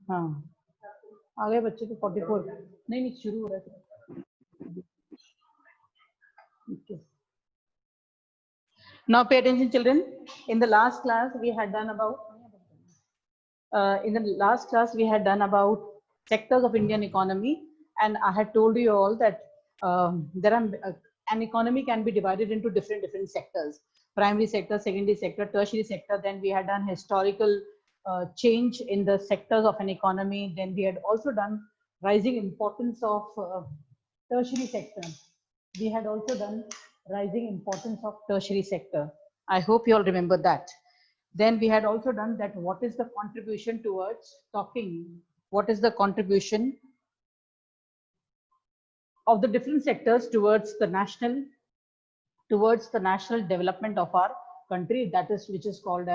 हाँ आ गए बच्चे तो 44 नहीं नहीं शुरू हो रहा है okay. Now pay attention children. In the last class we had done about sectors of Indian economy, and I had told you all that there are an economy can be divided into different sectors: primary sector, secondary sector, tertiary sector. Then we had done historical change in the sectors of an economy. Then we had also done rising importance of tertiary sector. We had also done rising importance of tertiary sector. I hope you all remember that. Then we had also done that what is the contribution towards talking, what is the contribution of the different sectors towards the national development of our country, that is which is called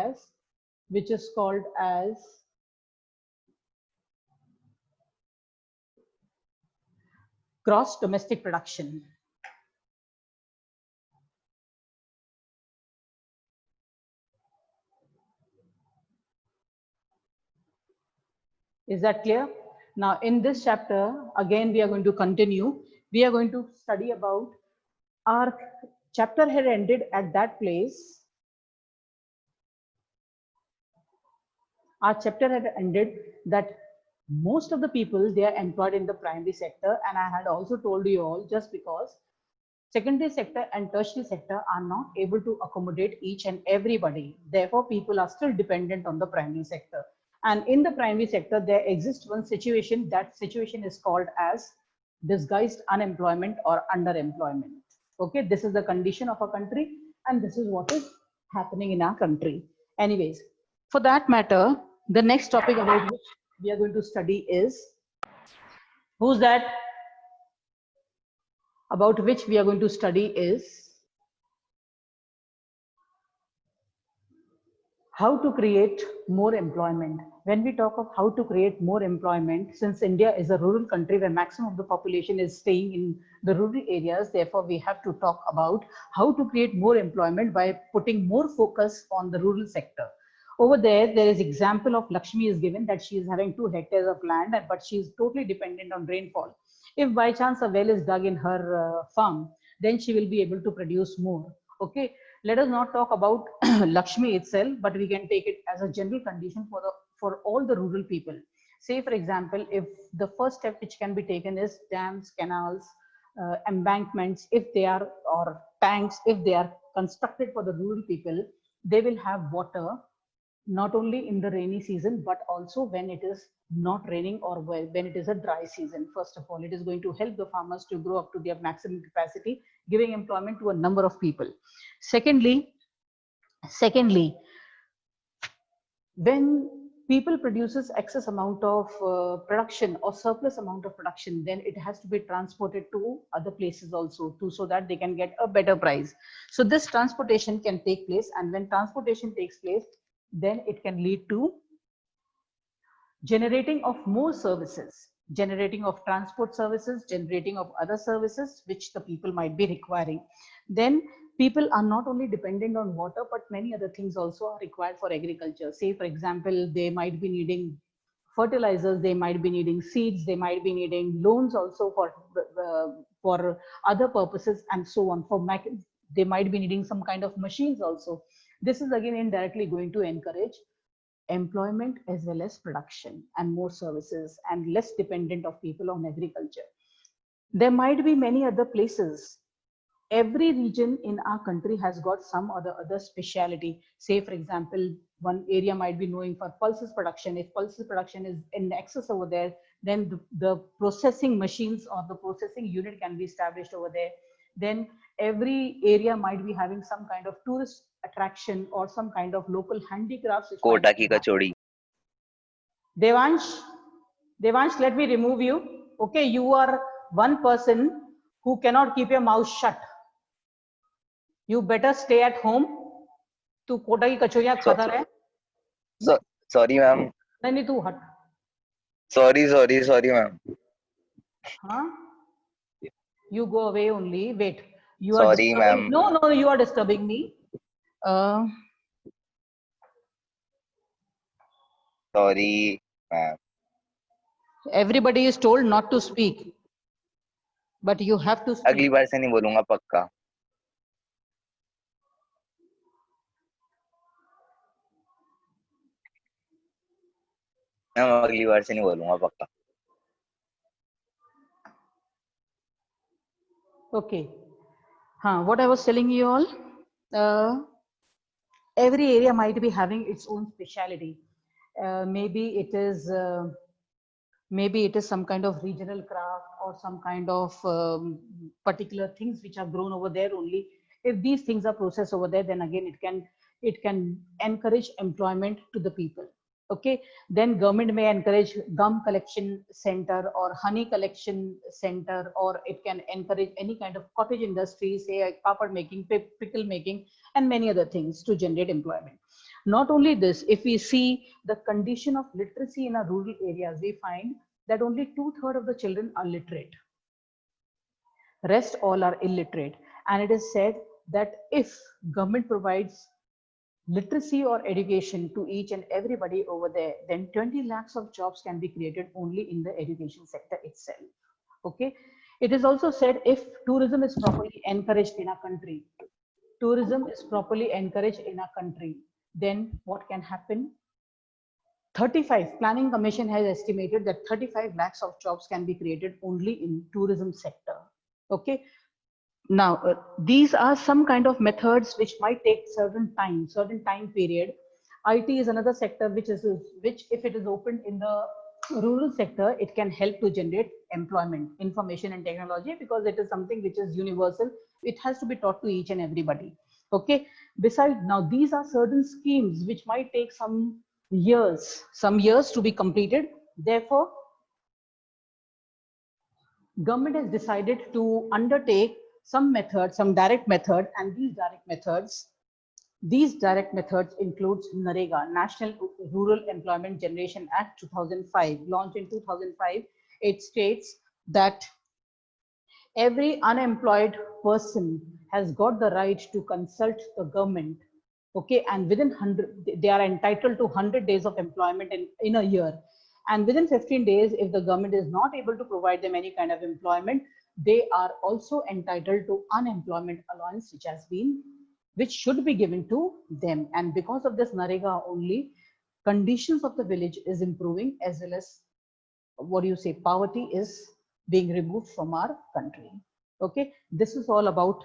as gross domestic production. Is that clear? Now in this chapter again we are going to continue. We are going to study about, our chapter had ended at that place. Our chapter had ended that most of the people, they are employed in the primary sector, and I had also told you all, just because secondary sector and tertiary sector are not able to accommodate each and everybody, therefore people are still dependent on the primary sector. And in the primary sector there exists one situation, that situation is called as disguised unemployment or underemployment. Okay, this is the condition of a country, and this is what is happening in our country. Anyways, for that matter, the next topic about which we are going to study is, who's that? About which we are going to study is how to create more employment. When we talk of how to create more employment, since India is a rural country where maximum of the population is staying in the rural areas, therefore we have to talk about how to create more employment by putting more focus on the rural sector. Over there is example of Lakshmi is given, that she is having 2 hectares of land, but she is totally dependent on rainfall. If by chance a well is dug in her farm, then she will be able to produce more. Okay, let us not talk about Lakshmi itself, but we can take it as a general condition for all the rural people. Say for example, if the first step which can be taken is dams, canals, embankments, if they are, or tanks, if they are constructed for the rural people, they will have water not only in the rainy season, but also when it is not raining, or when it is a dry season. First of all, it is going to help the farmers to grow up to their maximum capacity, giving employment to a number of people. Secondly, when people produces excess amount of production or surplus amount of production, then it has to be transported to other places also, so that they can get a better price. So this transportation can take place, and when transportation takes place, then it can lead to generating of more services, generating of transport services, generating of other services which the people might be requiring. Then people are not only dependent on water, but many other things also are required for agriculture. Say for example, they might be needing fertilizers, they might be needing seeds, they might be needing loans also for other purposes, and so on. They might be needing some kind of machines also. This is again indirectly going to encourage employment as well as production and more services, and less dependent of people on agriculture. There might be many other places. Every region in our country has got some other speciality. Say for example, one area might be known for pulses production. If pulses production is in excess over there, then the processing machines or the processing unit can be established over there. Then every area might be having some kind of tourist attraction or some kind of local handicrafts. Kota की कचौड़ी. Devansh, let me remove you. Okay, you are one person who cannot keep your mouth shut. You better stay at home. तू कोटा की कचौरियां खाता रहे. Sorry ma'am. नहीं तू हट. Sorry ma'am. हाँ? You go away only. Wait. You sorry, are disturbing. No, you are disturbing me. Sorry ma'am. Everybody is told not to speak, but you have to speak. अगली बार से नहीं बोलूंगा पक्का. मैं अगली बार से नहीं बोलूंगा पक्का. Okay. What I was telling you all, every area might be having its own speciality. Maybe it is some kind of regional craft or some kind of particular things which are grown over there only. If these things are processed over there, then again it can encourage employment to the people. Okay, then government may encourage gum collection center or honey collection center, or it can encourage any kind of cottage industry, say like papad making, pickle making, and many other things to generate employment. Not only this, if we see the condition of literacy in our rural areas, we find that only 2/3 of the children are literate. Rest all are illiterate. And it is said that if government provides literacy or education to each and everybody over there, then 20 lakhs of jobs can be created only in the education sector itself. Okay. It is also said if tourism is properly encouraged in our country, then what can happen? 35 Planning Commission has estimated that 35 lakhs of jobs can be created only in tourism sector. Okay. Now, these are some kind of methods which might take certain time period. IT is another sector which if it is opened in the rural sector, it can help to generate employment, information and technology, because it is something which is universal. It has to be taught to each and everybody. Okay. Besides, now these are certain schemes which might take some years to be completed. Therefore, government has decided to undertake some method, some direct method, and these direct methods includes NREGA, National Rural Employment Generation Act 2005, launched in 2005. It states that every unemployed person has got the right to consult the government. Okay, and within 100, they are entitled to 100 days of employment in a year. And within 15 days, if the government is not able to provide them any kind of employment, they are also entitled to unemployment allowance, which should be given to them. And because of this NREGA only, conditions of the village is improving, as well as poverty is being removed from our country. Okay, this is all about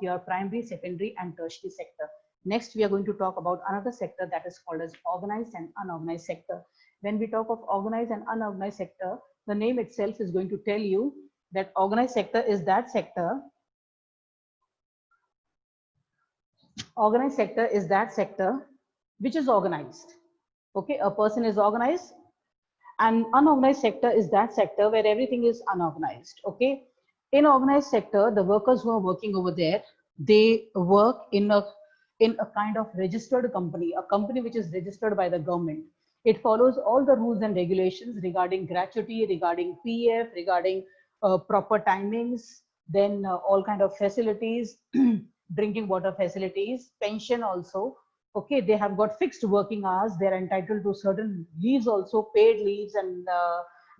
your primary, secondary, and tertiary sector. Next, we are going to talk about another sector that is called as organized and unorganized sector. When we talk of organized and unorganized sector, the name itself is going to tell you that organized sector is that sector. Organized sector is that sector which is organized. Okay, a person is organized, and unorganized sector is that sector where everything is unorganized. Okay, in organized sector, the workers who are working over there, they work in a kind of registered company, a company which is registered by the government. It follows all the rules and regulations regarding gratuity, regarding PF, regarding proper timings, then all kind of facilities, drinking water facilities, pension also. Okay, they have got fixed working hours. They're entitled to certain leaves also, paid leaves and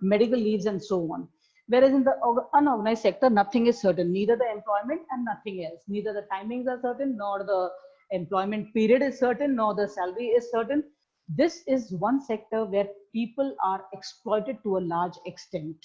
medical leaves and so on. Whereas in the unorganized sector, nothing is certain, neither the employment and nothing else. Neither the timings are certain, nor the employment period is certain, nor the salary is certain. This is one sector where people are exploited to a large extent.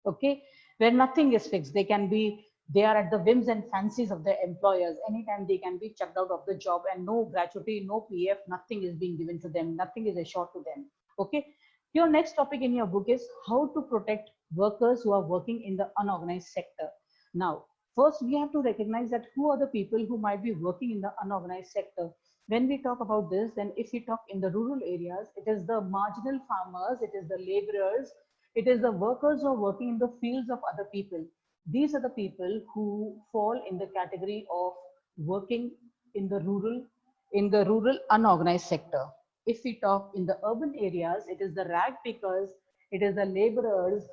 Okay, where nothing is fixed. They are at the whims and fancies of their employers. Anytime they can be chucked out of the job, and no gratuity, no PF, nothing is being given to them, nothing is assured to them. Okay, your next topic in your book is how to protect workers who are working in the unorganized sector. Now, first we have to recognize that who are the people who might be working in the unorganized sector. When we talk about this, then if we talk in the rural areas, it is the marginal farmers, it is the laborers, it is the workers who are working in the fields of other people. These are the people who fall in the category of working in the rural unorganized sector. If we talk in the urban areas, it is the rag pickers, it is the laborers,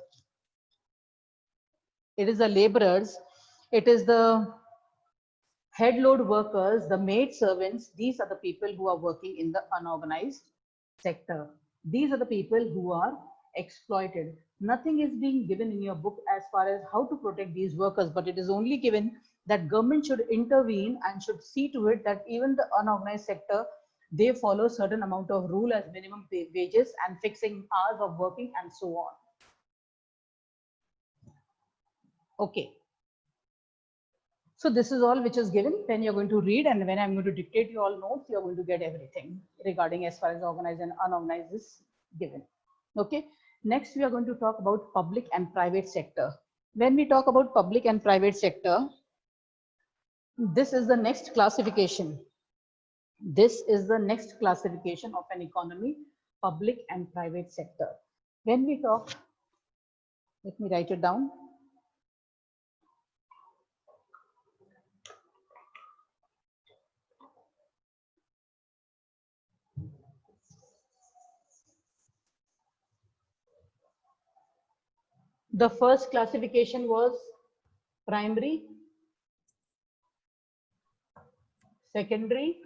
it is the head load workers, the maid servants. These are the people who are working in the unorganized sector. These are the people who are exploited. Nothing is being given in your book as far as how to protect these workers, but it is only given that government should intervene and should see to it that even the unorganized sector, they follow certain amount of rule as minimum wages and fixing hours of working and so on. Okay. So this is all which is given. Then you're going to read, and when I'm going to dictate you all notes, you're going to get everything regarding as far as organized and unorganized is given. Okay. Next, we are going to talk about public and private sector. When we talk about public and private sector, this is the next classification. This is the next classification of an economy, public and private sector. When we talk, let me write it down. The first classification was primary, secondary,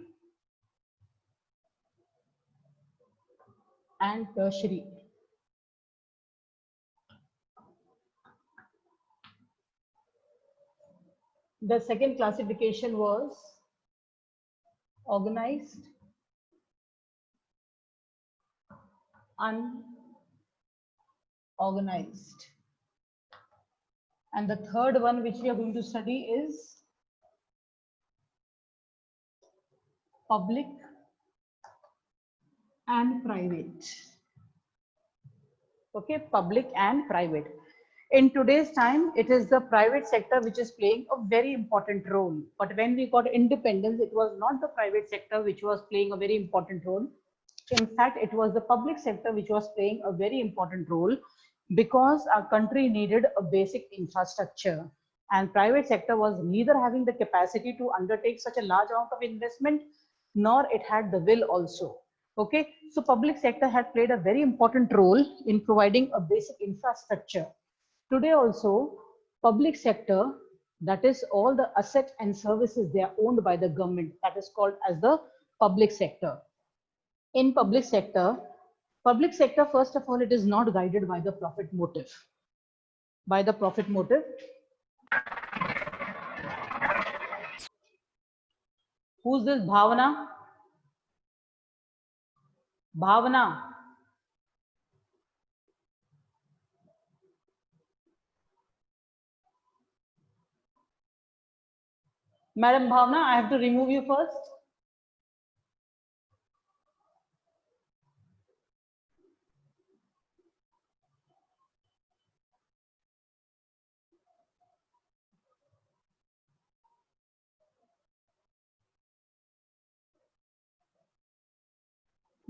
and tertiary. The second classification was organized, unorganized. And the third one which we are going to study is public and private. Okay, public and private. In today's time, it is the private sector which is playing a very important role. But when we got independence, it was not the private sector which was playing a very important role. In fact, it was the public sector which was playing a very important role because our country needed a basic infrastructure, and private sector was neither having the capacity to undertake such a large amount of investment, nor it had the will also. Okay, so public sector had played a very important role in providing a basic infrastructure. Today also, public sector, that is all the assets and services, they are owned by the government. That is called as the public sector. In public sector, first of all, it is not guided by the profit motive. By the profit motive. Who's this Bhavana? Bhavana. Madam Bhavana, I have to remove you first.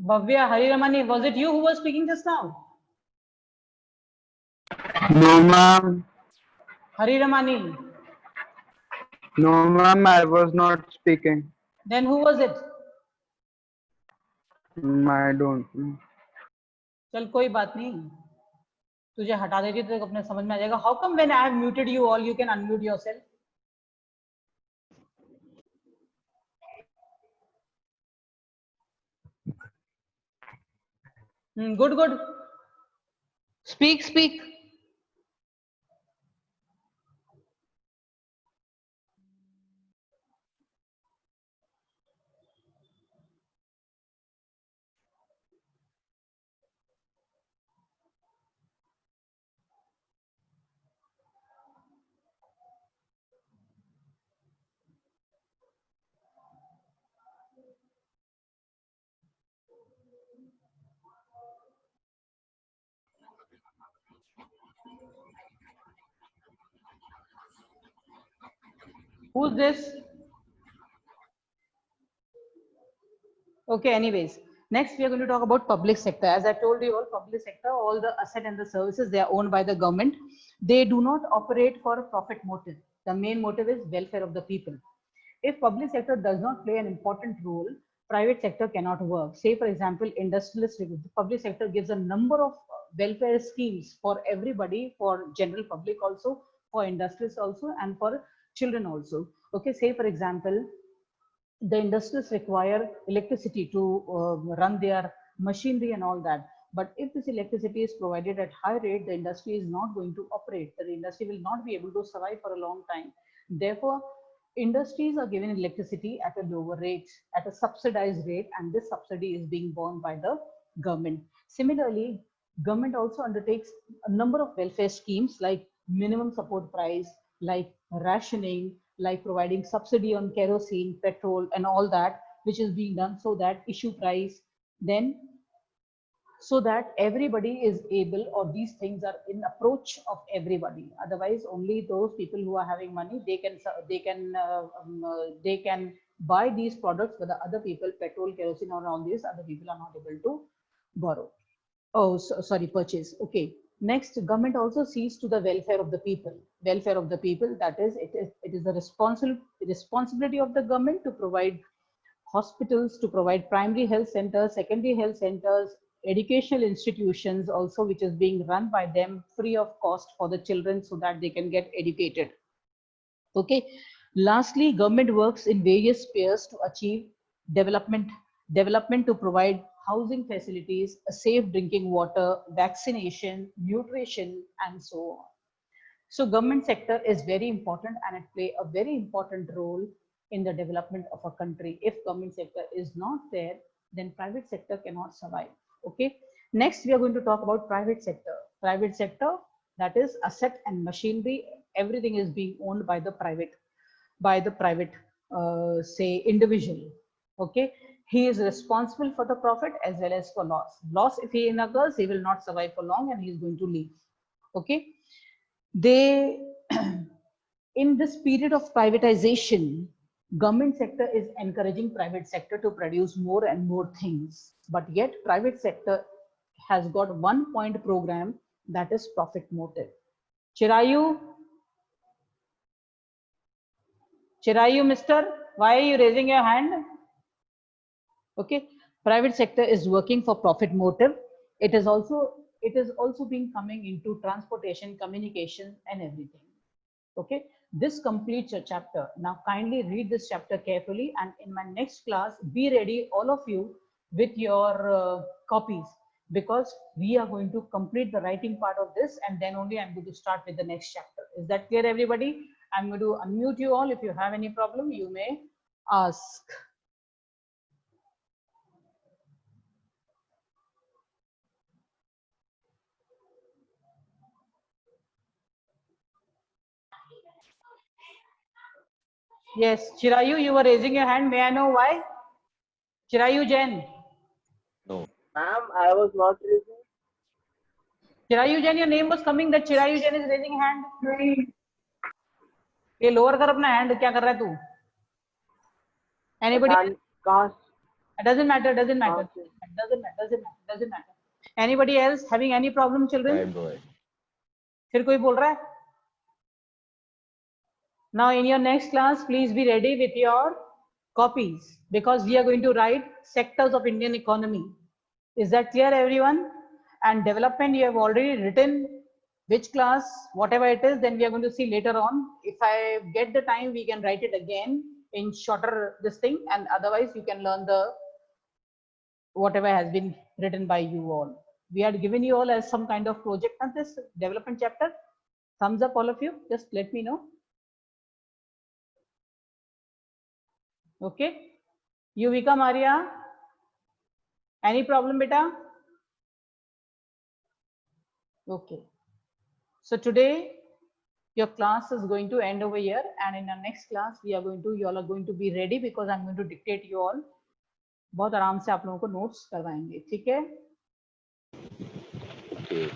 Bhavya Hariramani, was it you who was speaking just now? No, ma'am. Hariramani. No, ma'am, I was not speaking. Then who was it? I don't. चल कोई बात नहीं, तुझे हटा देती तो अपने समझ में आ जाएगा. How come when I have muted you all, you can unmute yourself? Good, good. Speak, speak. Who's this? Okay, anyways, next we are going to talk about public sector. As I told you all, public sector, all the asset and the services, they are owned by the government. They do not operate for a profit motive. The main motive is welfare of the people. If public sector does not play an important role, private sector cannot work. Say, for example, industrialist, the public sector gives a number of welfare schemes for everybody, for general public also, for industrialists also, and for children also. Okay, say, for example, the industries require electricity to run their machinery and all that. But if this electricity is provided at high rate, the industry is not going to operate. The industry will not be able to survive for a long time. Therefore, industries are given electricity at a lower rate, at a subsidized rate, and this subsidy is being borne by the government. Similarly, government also undertakes a number of welfare schemes like minimum support price, like rationing, like providing subsidy on kerosene, petrol, and all that, which is being done so that issue price, then so that everybody is able, or these things are in approach of everybody. Otherwise, only those people who are having money, they can buy these products, but the other people, petrol, kerosene, or all these other people are not able to borrow. Oh, sorry, purchase. Okay. Next, government also sees to the welfare of the people. Welfare of the people, that is, it is the responsibility of the government to provide hospitals, to provide primary health centers, secondary health centers, educational institutions also, which is being run by them free of cost for the children so that they can get educated. Okay. Lastly, government works in various spheres to achieve development to provide housing facilities, safe drinking water, vaccination, nutrition, and so on. So government sector is very important, and it play a very important role in the development of a country. If government sector is not there, then private sector cannot survive. Okay. Next, we are going to talk about private sector. Private sector, that is asset and machinery. Everything is being owned by the private, say individual. Okay. He is responsible for the profit as well as for loss. Loss, if he occurs, he will not survive for long and he is going to leave. Okay. They, in this period of privatization, government sector is encouraging private sector to produce more and more things. But yet private sector has got 1 point program, that is profit motive. Chirayu, mister, why are you raising your hand? Okay, private sector is working for profit motive. It is also being coming into transportation, communication, and everything. Okay, this completes your chapter. Now kindly read this chapter carefully, and in my next class, be ready, all of you, with your copies, because we are going to complete the writing part of this, and then only I'm going to start with the next chapter. Is that clear, everybody? I'm going to unmute you all. If you have any problem, you may ask. Yes, Chirayu, you were raising your hand. May I know why? Chirayu Jain. No. Ma'am, I was not raising. Chirayu Jain, your name was coming that Chirayu Jain is raising hand. ये lower कर अपना hand, क्या कर रहा है तू? Anybody? It doesn't matter. Anybody else having any problem, children? फिर कोई बोल रहा है? Now in your next class, please be ready with your copies, because we are going to write sectors of Indian economy. Is that clear, everyone? And development, you have already written which class, whatever it is, then we are going to see later on. If I get the time, we can write it again in shorter this thing, and otherwise you can learn the whatever has been written by you all. We had given you all as some kind of project on this development chapter. Thumbs up, all of you. Just let me know. Okay. Yuvika Maria, any problem, beta? Okay. So today your class is going to end over here, and in our next class we are going to, you all are going to be ready, because I'm going to dictate you all. बहुत आराम से आप लोगों को notes करवाएंगे, ठीक है? Okay.